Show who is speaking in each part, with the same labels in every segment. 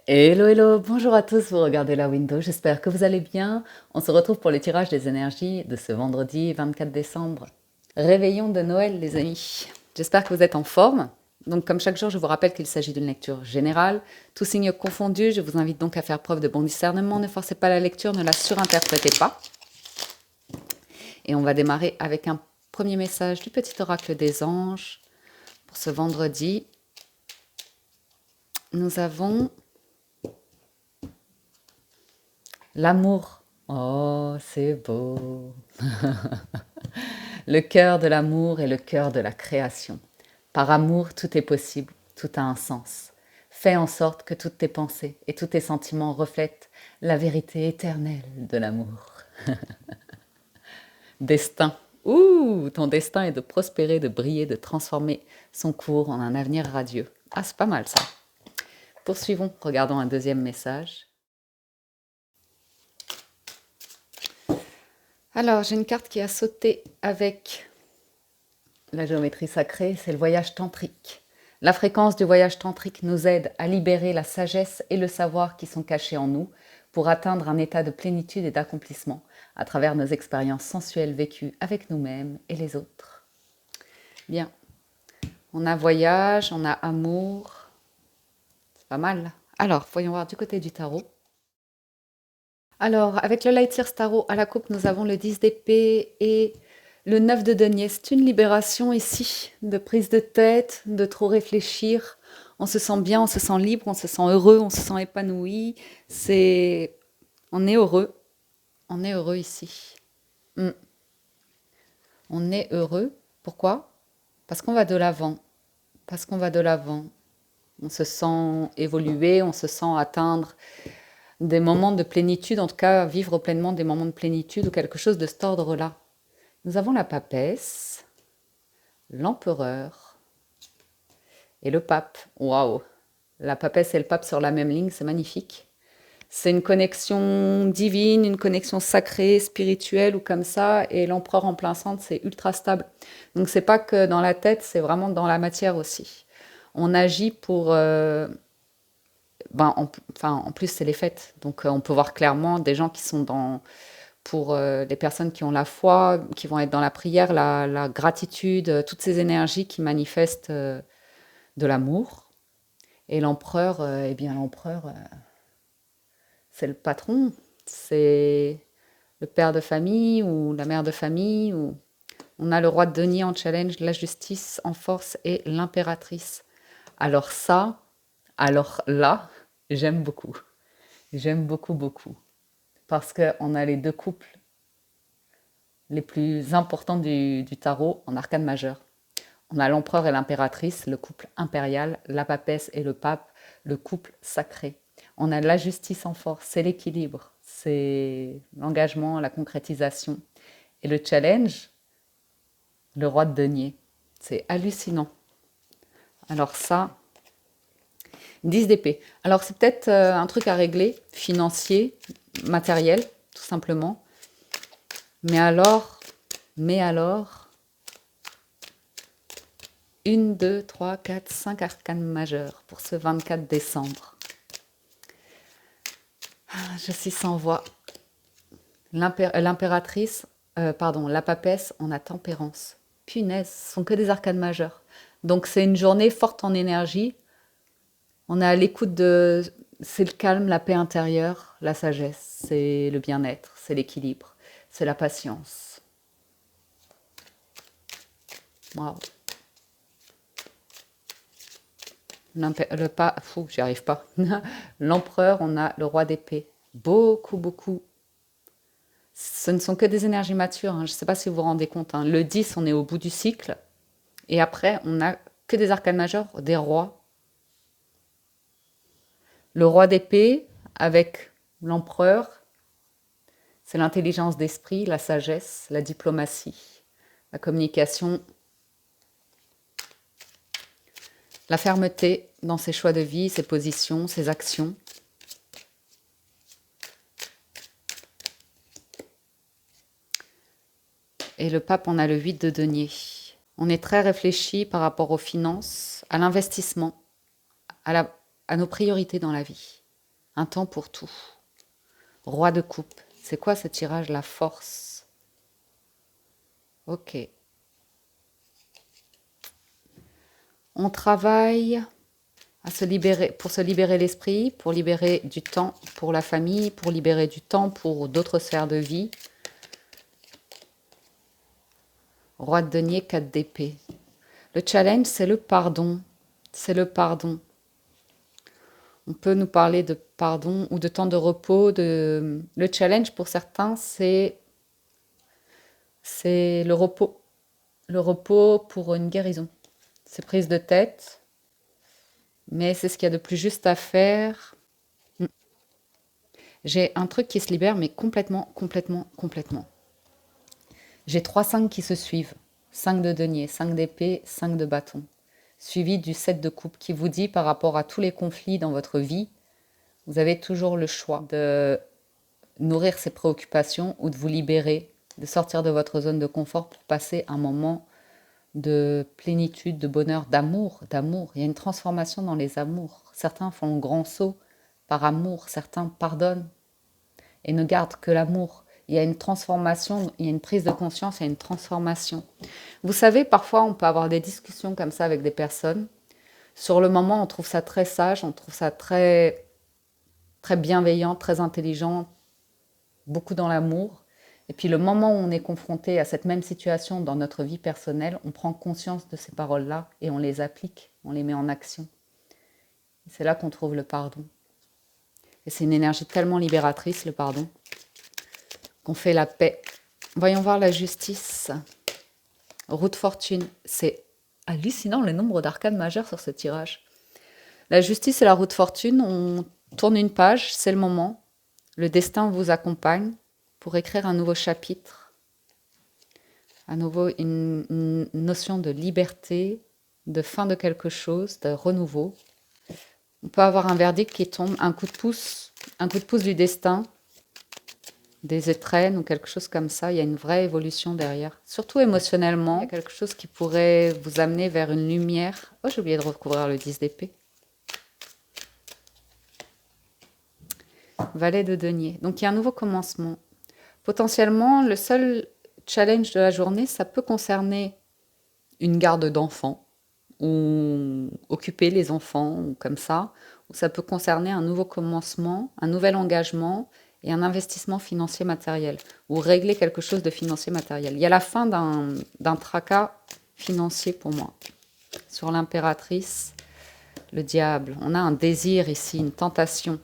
Speaker 1: Hello, hello, bonjour à tous, vous regardez la window, j'espère que vous allez bien. On se retrouve pour le tirage des énergies de ce vendredi 24 décembre. Réveillon de Noël les amis. J'espère que vous êtes en forme. Donc comme chaque jour, je vous rappelle qu'il s'agit d'une lecture générale. Tous signes confondus, je vous invite donc à faire preuve de bon discernement. Ne forcez pas la lecture, ne la surinterprétez pas. Et on va démarrer avec un premier message du petit oracle des anges. Pour ce vendredi, nous avons l'amour. Oh, c'est beau. Le cœur de l'amour est le cœur de la création. Par amour, tout est possible, tout a un sens. Fais en sorte que toutes tes pensées et tous tes sentiments reflètent la vérité éternelle de l'amour. Destin. Ouh, ton destin est de prospérer, de briller, de transformer son cours en un avenir radieux. Ah, c'est pas mal ça. Poursuivons, regardons un deuxième message. Alors, j'ai une carte qui a sauté avec la géométrie sacrée, c'est le voyage tantrique. La fréquence du voyage tantrique nous aide à libérer la sagesse et le savoir qui sont cachés en nous pour atteindre un état de plénitude et d'accomplissement à travers nos expériences sensuelles vécues avec nous-mêmes et les autres. Bien, on a voyage, on a amour, c'est pas mal. Alors, voyons voir du côté du tarot. Alors, avec le Light Years Tarot à la coupe, nous avons le 10 d'épée et le 9 de denier. C'est une libération ici, de prise de tête, de trop réfléchir. On se sent bien, on se sent libre, on se sent heureux, on se sent épanoui. On est heureux. On est heureux ici. Mm. On est heureux. Pourquoi? Parce qu'on va de l'avant. Parce qu'on va de l'avant. On se sent évoluer, on se sent atteindre des moments de plénitude, en tout cas vivre pleinement des moments de plénitude ou quelque chose de cet ordre-là. Nous avons la papesse, l'empereur et le pape. Waouh! La papesse et le pape sur la même ligne, c'est magnifique. C'est une connexion divine, une connexion sacrée, spirituelle ou comme ça, et l'empereur en plein centre, c'est ultra stable. Donc c'est pas que dans la tête, c'est vraiment dans la matière aussi. On agit pour en plus, c'est les fêtes. Donc, on peut voir clairement des gens qui sont pour les personnes qui ont la foi, qui vont être dans la prière, la gratitude, toutes ces énergies qui manifestent de l'amour. Et l'empereur, eh bien, l'empereur, c'est le patron, c'est le père de famille ou la mère de famille. On a le roi de denier en challenge, la justice en force et l'impératrice. Alors ça, alors là, j'aime beaucoup. J'aime beaucoup, beaucoup. Parce qu'on a les deux couples les plus importants du tarot en arcane majeur. On a l'empereur et l'impératrice, le couple impérial, la papesse et le pape, le couple sacré. On a la justice en force, c'est l'équilibre, c'est l'engagement, la concrétisation. Et le challenge, le roi de denier. C'est hallucinant. Alors ça, 10 d'épée. Alors c'est peut-être un truc à régler, financier, matériel, tout simplement. Mais alors, 1, 2, 3, 4, 5 arcanes majeures pour ce 24 décembre. Je suis sans voix. L'impératrice, pardon, la papesse, on a tempérance. Punaise, ce sont que des arcanes majeures. Donc c'est une journée forte en énergie. On est à l'écoute de... C'est le calme, la paix intérieure, la sagesse, c'est le bien-être, c'est l'équilibre, c'est la patience. Waouh. Le pas, fou, j'y arrive pas. L'empereur, on a le roi d'épée. Beaucoup, beaucoup. Ce ne sont que des énergies matures, hein. Je ne sais pas si vous vous rendez compte, hein. Le 10, on est au bout du cycle. Et après, on n'a que des arcanes majeurs, des rois. Le roi d'épée, avec l'empereur, c'est l'intelligence d'esprit, la sagesse, la diplomatie, la communication, la fermeté dans ses choix de vie, ses positions, ses actions. Et le pape, on a le 8 de denier. On est très réfléchi par rapport aux finances, à l'investissement, à nos priorités dans la vie. Un temps pour tout. Roi de coupe. C'est quoi ce tirage? La force. Ok. On travaille à se libérer, pour se libérer l'esprit, pour libérer du temps pour la famille, pour libérer du temps pour d'autres sphères de vie. Roi de denier, 4 d'épée. Le challenge, c'est le pardon. C'est le pardon. On peut nous parler de pardon ou de temps de repos. Le challenge, pour certains, c'est le repos. Le repos pour une guérison. C'est prise de tête, mais c'est ce qu'il y a de plus juste à faire. J'ai un truc qui se libère, mais complètement, complètement, complètement. J'ai 3 5 qui se suivent. 5 de denier, 5 d'épée, 5 de bâton. Suivi du 7 de coupe qui vous dit par rapport à tous les conflits dans votre vie, vous avez toujours le choix de nourrir ces préoccupations ou de vous libérer, de sortir de votre zone de confort pour passer un moment de plénitude, de bonheur, d'amour, d'amour. Il y a une transformation dans les amours. Certains font le grand saut par amour, certains pardonnent et ne gardent que l'amour. Il y a une transformation, il y a une prise de conscience, il y a une transformation. Vous savez, parfois, on peut avoir des discussions comme ça avec des personnes. Sur le moment, on trouve ça très sage, on trouve ça très, très bienveillant, très intelligent, beaucoup dans l'amour. Et puis le moment où on est confronté à cette même situation dans notre vie personnelle, on prend conscience de ces paroles-là et on les applique, on les met en action. C'est là qu'on trouve le pardon. Et c'est une énergie tellement libératrice, le pardon, qu'on fait la paix. Voyons voir la justice. Roue de fortune. C'est hallucinant le nombre d'arcanes majeures sur ce tirage. La justice et la roue de fortune, on tourne une page, c'est le moment. Le destin vous accompagne pour écrire un nouveau chapitre. À nouveau, une notion de liberté, de fin de quelque chose, de renouveau. On peut avoir un verdict qui tombe, un coup de pouce du destin, des étrennes ou quelque chose comme ça. Il y a une vraie évolution derrière. Surtout émotionnellement, il y a quelque chose qui pourrait vous amener vers une lumière. Oh, j'ai oublié de recouvrir le 10 d'épée. Valet de denier. Donc, il y a un nouveau commencement. Potentiellement, le seul challenge de la journée, ça peut concerner une garde d'enfants ou occuper les enfants ou comme ça. Ou ça peut concerner un nouveau commencement, un nouvel engagement et un investissement financier matériel ou régler quelque chose de financier matériel. Il y a la fin d'un tracas financier pour moi. Sur l'impératrice, le diable. On a un désir ici, une tentation.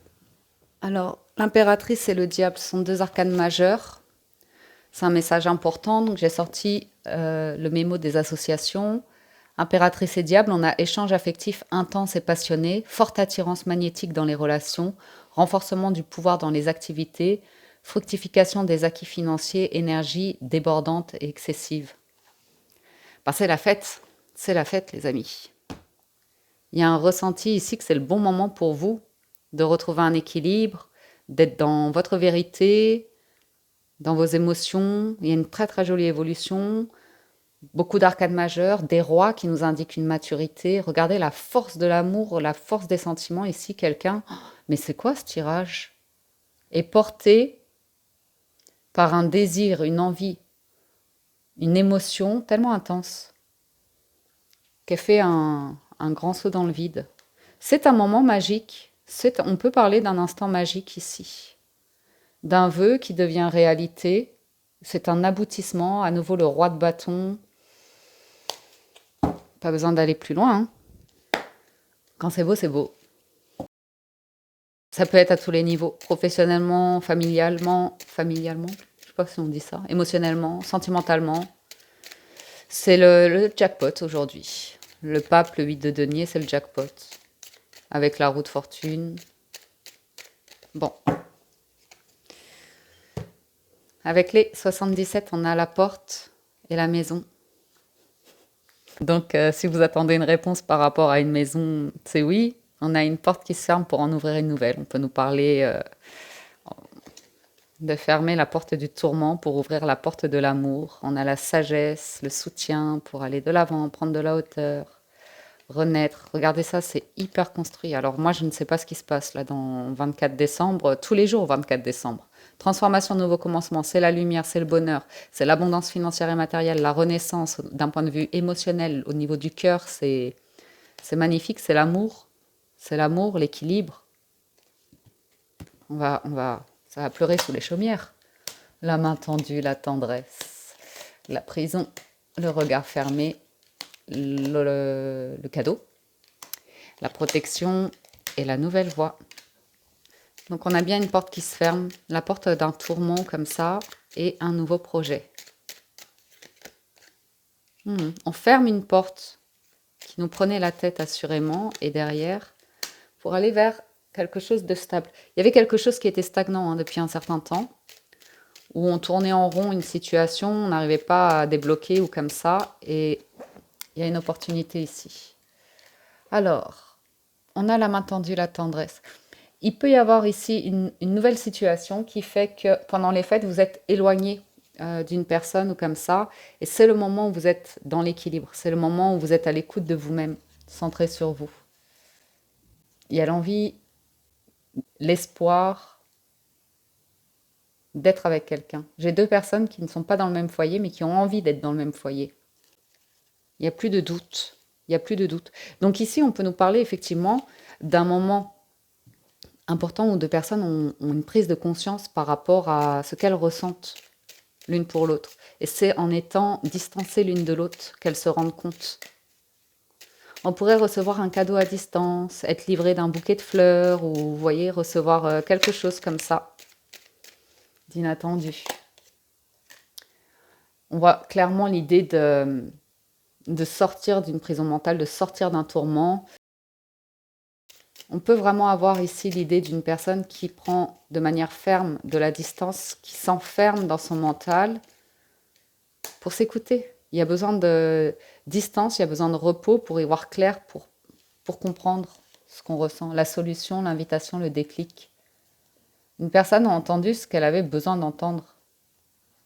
Speaker 1: Alors, l'impératrice et le diable sont 2 arcanes majeures. C'est un message important, donc j'ai sorti le mémo des associations. Impératrice et diable, on a échange affectif intense et passionné, forte attirance magnétique dans les relations, renforcement du pouvoir dans les activités, fructification des acquis financiers, énergie débordante et excessive. Ben, c'est la fête les amis. Il y a un ressenti ici que c'est le bon moment pour vous de retrouver un équilibre, d'être dans votre vérité, dans vos émotions. Il y a une très très jolie évolution. Beaucoup d'arcades majeures, des rois qui nous indiquent une maturité. Regardez la force de l'amour, la force des sentiments. Ici, quelqu'un, oh, mais c'est quoi ce tirage? Est porté par un désir, une envie, une émotion tellement intense qu'elle fait un grand saut dans le vide. C'est un moment magique. On peut parler d'un instant magique ici. D'un vœu qui devient réalité. C'est un aboutissement. À nouveau, le roi de bâton. Pas besoin d'aller plus loin. Hein. Quand c'est beau, c'est beau. Ça peut être à tous les niveaux. Professionnellement, familialement. Je sais pas si on dit ça. Émotionnellement, sentimentalement. C'est le jackpot aujourd'hui. Le pape, le 8 de denier, c'est le jackpot. Avec la roue de fortune. Bon. Avec les 77, on a la porte et la maison. Donc, si vous attendez une réponse par rapport à une maison, c'est oui. On a une porte qui se ferme pour en ouvrir une nouvelle. On peut nous parler de fermer la porte du tourment pour ouvrir la porte de l'amour. On a la sagesse, le soutien pour aller de l'avant, prendre de la hauteur. renaître. Regardez ça, c'est hyper construit. Alors moi, je ne sais pas ce qui se passe là dans 24 décembre, tous les jours 24 décembre. Transformation, nouveau commencement, c'est la lumière, c'est le bonheur, c'est l'abondance financière et matérielle, la renaissance d'un point de vue émotionnel, au niveau du cœur, c'est magnifique, c'est l'amour, l'équilibre. Ça va pleurer sous les chaumières. La main tendue, la tendresse, la prison, le regard fermé, le cadeau, la protection et la nouvelle voie. Donc on a bien une porte qui se ferme, la porte d'un tourment comme ça et un nouveau projet. On ferme une porte qui nous prenait la tête assurément et derrière pour aller vers quelque chose de stable. Il y avait quelque chose qui était stagnant depuis un certain temps où on tournait en rond une situation, on n'arrivait pas à débloquer ou comme ça et il y a une opportunité ici. Alors, on a la main tendue, la tendresse. Il peut y avoir ici une nouvelle situation qui fait que pendant les fêtes, vous êtes éloigné d'une personne ou comme ça. Et c'est le moment où vous êtes dans l'équilibre. C'est le moment où vous êtes à l'écoute de vous-même, centré sur vous. Il y a l'envie, l'espoir d'être avec quelqu'un. J'ai deux personnes qui ne sont pas dans le même foyer, mais qui ont envie d'être dans le même foyer. Il n'y a plus de doute. Il n'y a plus de doute. Donc ici, on peut nous parler effectivement d'un moment important où deux personnes ont une prise de conscience par rapport à ce qu'elles ressentent l'une pour l'autre. Et c'est en étant distancées l'une de l'autre qu'elles se rendent compte. On pourrait recevoir un cadeau à distance, être livré d'un bouquet de fleurs, ou vous voyez, recevoir quelque chose comme ça, d'inattendu. On voit clairement l'idée de sortir d'une prison mentale, de sortir d'un tourment. On peut vraiment avoir ici l'idée d'une personne qui prend de manière ferme de la distance, qui s'enferme dans son mental pour s'écouter. Il y a besoin de distance, il y a besoin de repos pour y voir clair, pour comprendre ce qu'on ressent, la solution, l'invitation, le déclic. Une personne a entendu ce qu'elle avait besoin d'entendre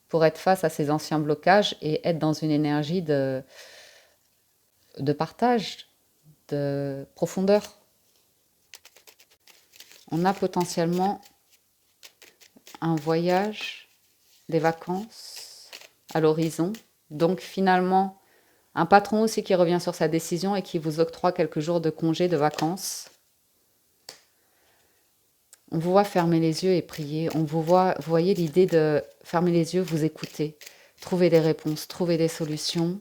Speaker 1: pour être face à ses anciens blocages et être dans une énergie de partage, de profondeur. On a potentiellement un voyage, des vacances à l'horizon. Donc finalement, un patron aussi qui revient sur sa décision et qui vous octroie quelques jours de congé, de vacances. On vous voit fermer les yeux et prier. Vous voyez l'idée de fermer les yeux, vous écouter, trouver des réponses, trouver des solutions.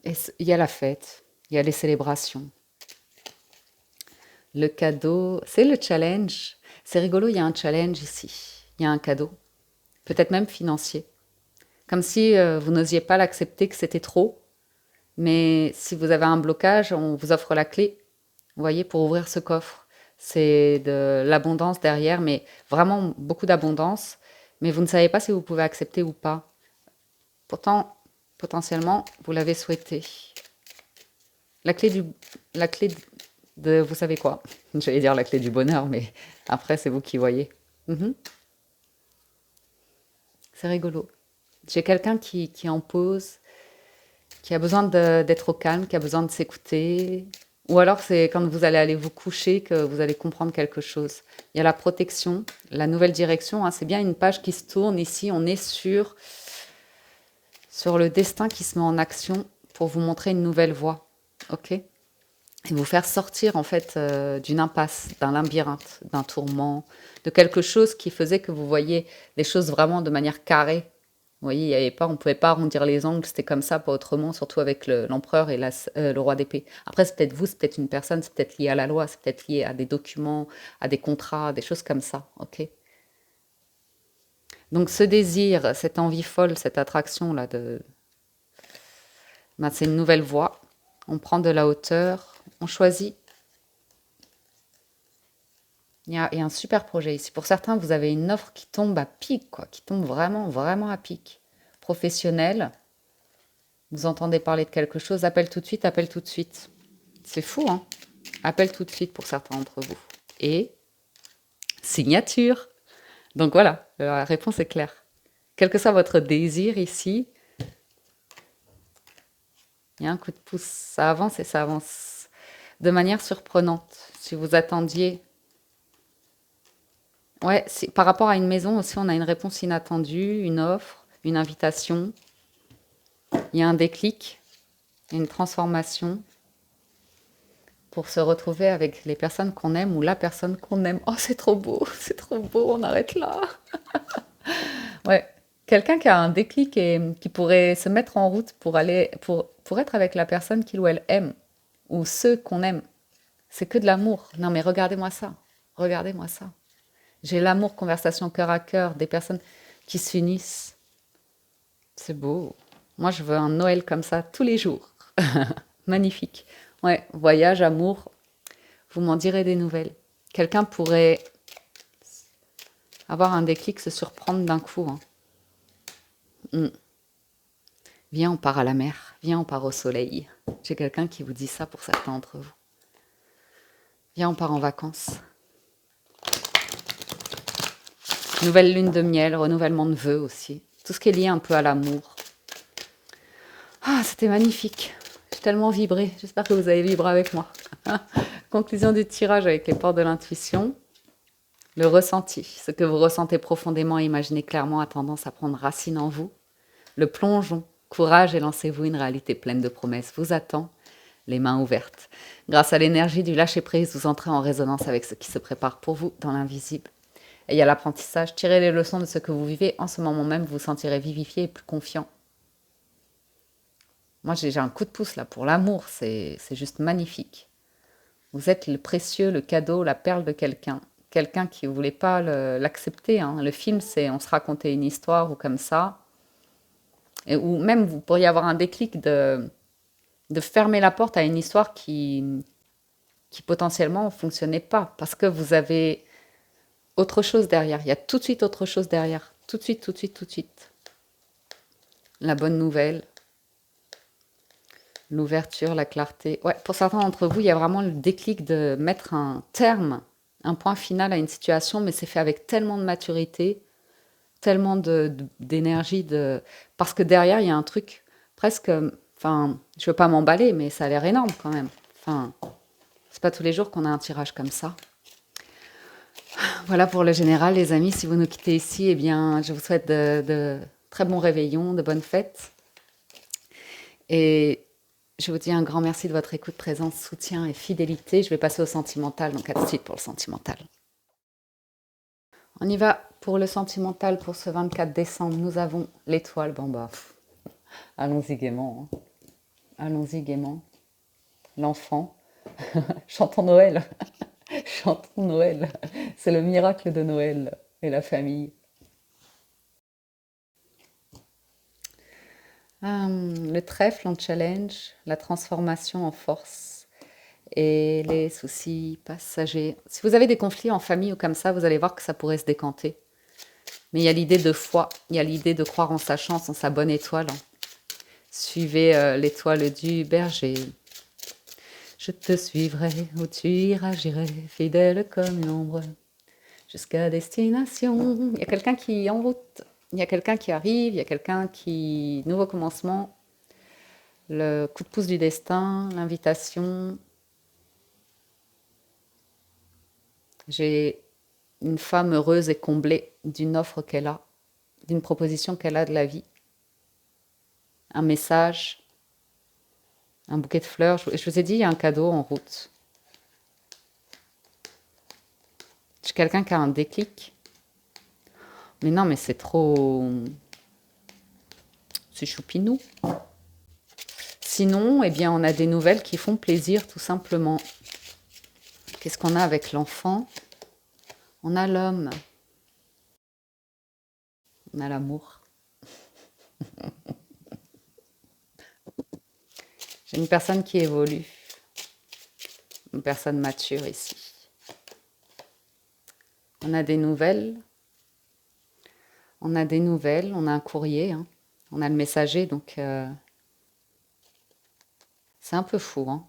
Speaker 1: Et il y a la fête, il y a les célébrations. Le cadeau, c'est le challenge. C'est rigolo, il y a un challenge ici. Il y a un cadeau, peut-être même financier. Comme si vous n'osiez pas l'accepter, que c'était trop. Mais si vous avez un blocage, on vous offre la clé, vous voyez, pour ouvrir ce coffre. C'est de l'abondance derrière, mais vraiment beaucoup d'abondance. Mais vous ne savez pas si vous pouvez accepter ou pas. Pourtant, potentiellement, vous l'avez souhaité. La clé de vous savez quoi? J'allais dire la clé du bonheur, mais après, c'est vous qui voyez. C'est rigolo. J'ai quelqu'un qui en pose, qui a besoin d'être au calme, qui a besoin de s'écouter. Ou alors, c'est quand vous allez aller vous coucher que vous allez comprendre quelque chose. Il y a la protection, la nouvelle direction. C'est bien une page qui se tourne. Ici, on est sur le destin qui se met en action pour vous montrer une nouvelle voie. OK? Et vous faire sortir, en fait, d'une impasse, d'un labyrinthe, d'un tourment, de quelque chose qui faisait que vous voyiez les choses vraiment de manière carrée. Vous voyez, il y avait pas, on ne pouvait pas arrondir les angles, c'était comme ça, pas autrement, surtout avec l'empereur et le roi d'épée. Après, c'est peut-être vous, c'est peut-être une personne, c'est peut-être lié à la loi, c'est peut-être lié à des documents, à des contrats, des choses comme ça, ok? Donc ce désir, cette envie folle, cette attraction-là, c'est une nouvelle voie. On prend de la hauteur, on choisit. Il y a un super projet ici. Pour certains, vous avez une offre qui tombe à pic, quoi, qui tombe vraiment, vraiment à pic. Professionnel, vous entendez parler de quelque chose, appelle tout de suite, appelle tout de suite. C'est fou, hein? Appelle tout de suite pour certains d'entre vous. Et signature. Donc voilà, la réponse est claire. Quel que soit votre désir ici, Il y a un coup de pouce. Ça avance et ça avance de manière surprenante. Si vous attendiez. Ouais, par rapport à une maison aussi, on a une réponse inattendue, une offre, une invitation. Il y a un déclic, une transformation pour se retrouver avec les personnes qu'on aime ou la personne qu'on aime. Oh, c'est trop beau, on arrête là. Ouais, quelqu'un qui a un déclic et qui pourrait se mettre en route pour aller, pour être avec la personne qu'il ou elle aime ou ceux qu'on aime. C'est que de l'amour. Non, mais regardez-moi ça. Regardez-moi ça. J'ai l'amour, conversation cœur à cœur, des personnes qui s'unissent. C'est beau. Moi, je veux un Noël comme ça tous les jours. Magnifique. Ouais, voyage, amour, vous m'en direz des nouvelles. Quelqu'un pourrait avoir un déclic, se surprendre d'un coup, hein. Hmm. Viens, on part à la mer. Viens, on part au soleil. J'ai quelqu'un qui vous dit ça pour certains d'entre vous. Viens, on part en vacances. Nouvelle lune de miel, renouvellement de vœux aussi. Tout ce qui est lié un peu à l'amour. Ah, c'était magnifique. J'ai tellement vibré. J'espère que vous avez vibré avec moi. Conclusion du tirage avec les portes de l'intuition. Le ressenti, ce que vous ressentez profondément et imaginez clairement a tendance à prendre racine en vous. Le plongeon, courage et lancez-vous, une réalité pleine de promesses vous attend, les mains ouvertes. Grâce à l'énergie du lâcher-prise, vous entrez en résonance avec ce qui se prépare pour vous dans l'invisible. Et il y a l'apprentissage, tirez les leçons de ce que vous vivez. En ce moment même, vous vous sentirez vivifié et plus confiant. Moi, j'ai un coup de pouce là pour l'amour, c'est juste magnifique. Vous êtes le précieux, le cadeau, la perle de quelqu'un. Quelqu'un qui ne voulait pas l'accepter, hein. Le film, c'est on se racontait une histoire ou comme ça. Et, ou même, vous pourriez avoir un déclic de fermer la porte à une histoire qui potentiellement ne fonctionnait pas. Parce que vous avez autre chose derrière. Il y a tout de suite autre chose derrière. Tout de suite, tout de suite, tout de suite. La bonne nouvelle, l'ouverture, la clarté. Ouais, pour certains d'entre vous, il y a vraiment le déclic de mettre un terme, un point final à une situation, mais c'est fait avec tellement de maturité, tellement d'énergie, parce que derrière, il y a un truc presque... Enfin, je veux pas m'emballer, mais ça a l'air énorme quand même. Enfin, c'est pas tous les jours qu'on a un tirage comme ça. Voilà pour le général, les amis. Si vous nous quittez ici, eh bien, je vous souhaite de très bons réveillons, de bonnes fêtes. Et je vous dis un grand merci de votre écoute, présence, soutien et fidélité. Je vais passer au sentimental, donc à tout de suite pour le sentimental. On y va pour le sentimental pour ce 24 décembre. Nous avons l'étoile. Bon bah, allons-y gaiement, hein. Allons-y gaiement. L'enfant. Chantons Noël. Chantons Noël. C'est le miracle de Noël et la famille. Le trèfle en challenge, la transformation en force et les soucis passagers. Si vous avez des conflits en famille ou comme ça, vous allez voir que ça pourrait se décanter. Mais il y a l'idée de foi, il y a l'idée de croire en sa chance, en sa bonne étoile. Suivez l'étoile du berger. Je te suivrai où tu iras, j'irai fidèle comme une ombre jusqu'à destination. Il y a quelqu'un qui est en route, il y a quelqu'un qui arrive, il y a quelqu'un qui... Nouveau commencement, le coup de pouce du destin, l'invitation. J'ai une femme heureuse et comblée d'une offre qu'elle a, d'une proposition qu'elle a de la vie. Un message, un bouquet de fleurs. Je vous ai dit, il y a un cadeau en route. J'ai quelqu'un qui a un déclic. Mais non, mais c'est trop... C'est choupinou. Sinon, eh bien, on a des nouvelles qui font plaisir, tout simplement. Qu'est-ce qu'on a avec l'enfant? On a l'homme. On a l'amour. J'ai une personne qui évolue. Une personne mature ici. On a des nouvelles. On a des nouvelles. On a un courrier, hein. On a le messager, donc... c'est un peu fou, hein.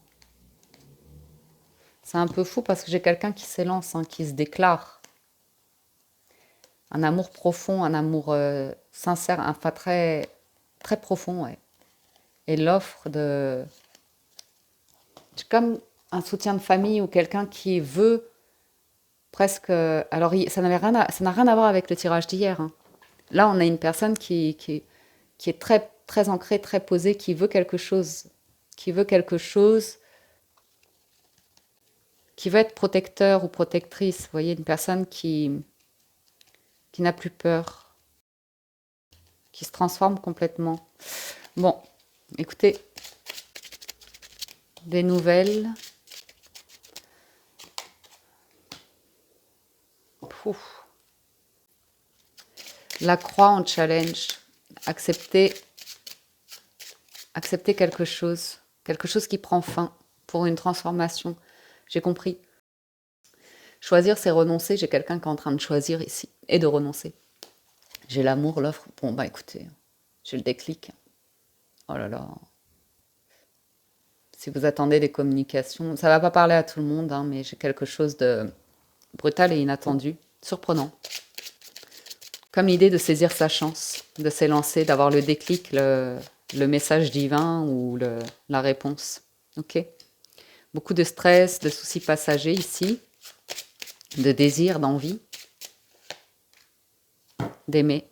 Speaker 1: C'est un peu fou parce que j'ai quelqu'un qui s'élance, hein, qui se déclare. Un amour profond, un amour sincère, enfin très, très profond, ouais. Et l'offre de... C'est comme un soutien de famille ou quelqu'un qui veut presque... Alors, ça n'a rien à voir avec le tirage d'hier, hein. Là, on a une personne qui est très, très ancrée, très posée, qui veut quelque chose, qui veut être protecteur ou protectrice. Vous voyez, une personne qui n'a plus peur, qui se transforme complètement. Bon, écoutez, des nouvelles. Pouf. La croix en challenge. Accepter, accepter quelque chose qui prend fin pour une transformation. J'ai compris. Choisir, c'est renoncer. J'ai quelqu'un qui est en train de choisir ici et de renoncer. J'ai l'amour, l'offre. Bon, bah écoutez, j'ai le déclic. Oh là là. Si vous attendez des communications, ça va pas parler à tout le monde, hein, mais j'ai quelque chose de brutal et inattendu, surprenant. Comme l'idée de saisir sa chance, de s'élancer, d'avoir le déclic, le message divin ou la réponse. Ok. Beaucoup de stress, de soucis passagers ici, de désir, d'envie, d'aimer.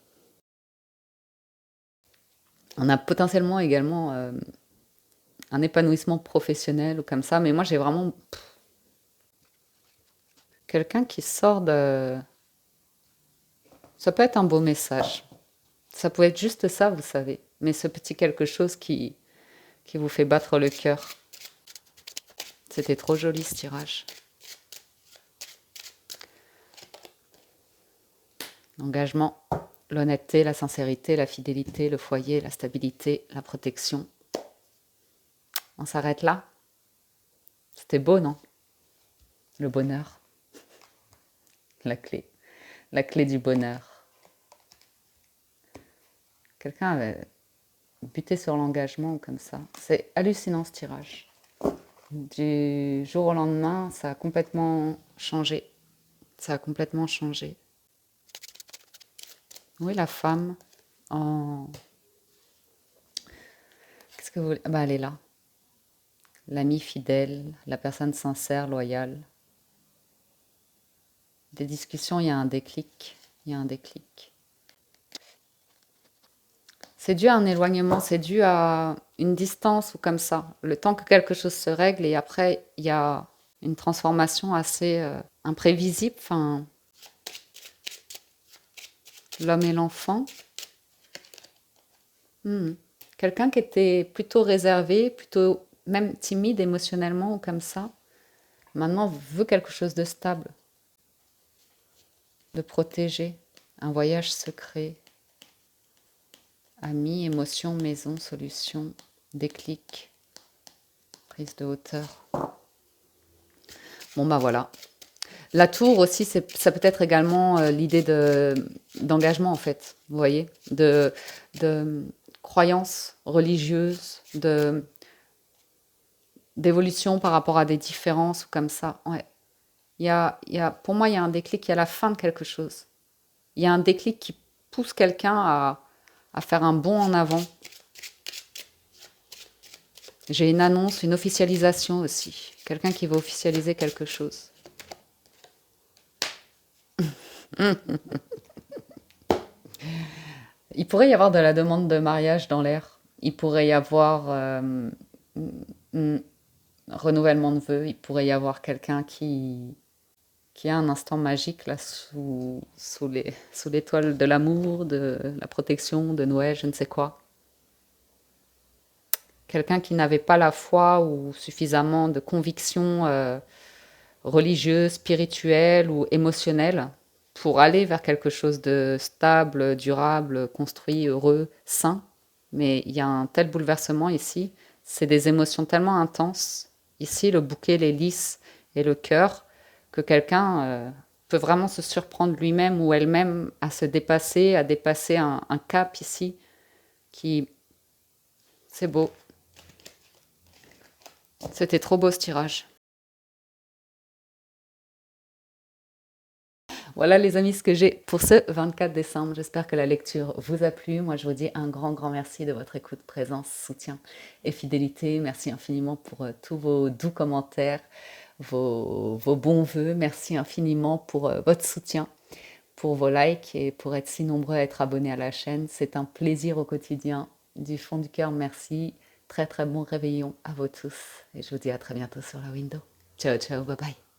Speaker 1: On a potentiellement également un épanouissement professionnel ou comme ça, mais moi j'ai vraiment quelqu'un qui sort de... Ça peut être un beau message. Ça peut être juste ça, vous savez. Mais ce petit quelque chose qui vous fait battre le cœur. C'était trop joli ce tirage. L'engagement, l'honnêteté, la sincérité, la fidélité, le foyer, la stabilité, la protection. On s'arrête là. C'était beau, non? Le bonheur. La clé. La clé du bonheur. Quelqu'un avait buté sur l'engagement comme ça. C'est hallucinant ce tirage. Du jour au lendemain, ça a complètement changé. Ça a complètement changé. Oui, la femme en... Qu'est-ce que vous voulez? Bah, elle est là. L'ami fidèle, la personne sincère, loyale. Des discussions, il y a un déclic. Il y a un déclic. C'est dû à un éloignement, c'est dû à une distance ou comme ça. Le temps que quelque chose se règle et après, il y a une transformation assez imprévisible. Enfin, l'homme et l'enfant. Hmm. Quelqu'un qui était plutôt réservé, plutôt même timide émotionnellement ou comme ça, maintenant veut quelque chose de stable, de protégé, un voyage secret, amis, émotions, maison, solution, déclic, prise de hauteur. Bon bah voilà. La tour aussi, ça peut être également l'idée d'engagement en fait, vous voyez, de croyances religieuses, d'évolution par rapport à des différences ou comme ça. Ouais. Pour moi, il y a un déclic, il y a la fin de quelque chose. Il y a un déclic qui pousse quelqu'un à faire un bond en avant. J'ai une annonce, une officialisation aussi. Quelqu'un qui va officialiser quelque chose. Il pourrait y avoir de la demande de mariage dans l'air. Il pourrait y avoir un renouvellement de vœux. Il pourrait y avoir quelqu'un qui a un instant magique là sous l'étoile de l'amour, de la protection, de Noël, je ne sais quoi. Quelqu'un qui n'avait pas la foi ou suffisamment de conviction religieuse, spirituelle ou émotionnelle pour aller vers quelque chose de stable, durable, construit, heureux, sain. Mais il y a un tel bouleversement ici, c'est des émotions tellement intenses. Ici, le bouquet, les lys et le cœur, que quelqu'un peut vraiment se surprendre lui-même ou elle-même à se dépasser, à dépasser un cap ici qui... C'est beau. C'était trop beau ce tirage. Voilà les amis ce que j'ai pour ce 24 décembre. J'espère que la lecture vous a plu. Moi je vous dis un grand grand merci de votre écoute, présence, soutien et fidélité. Merci infiniment pour tous vos doux commentaires, vos bons voeux. Merci infiniment pour votre soutien, pour vos likes et pour être si nombreux à être abonnés à la chaîne. C'est un plaisir au quotidien. Du fond du cœur, merci. Très très bon réveillon à vous tous. Et je vous dis à très bientôt sur la window. Ciao ciao, bye bye.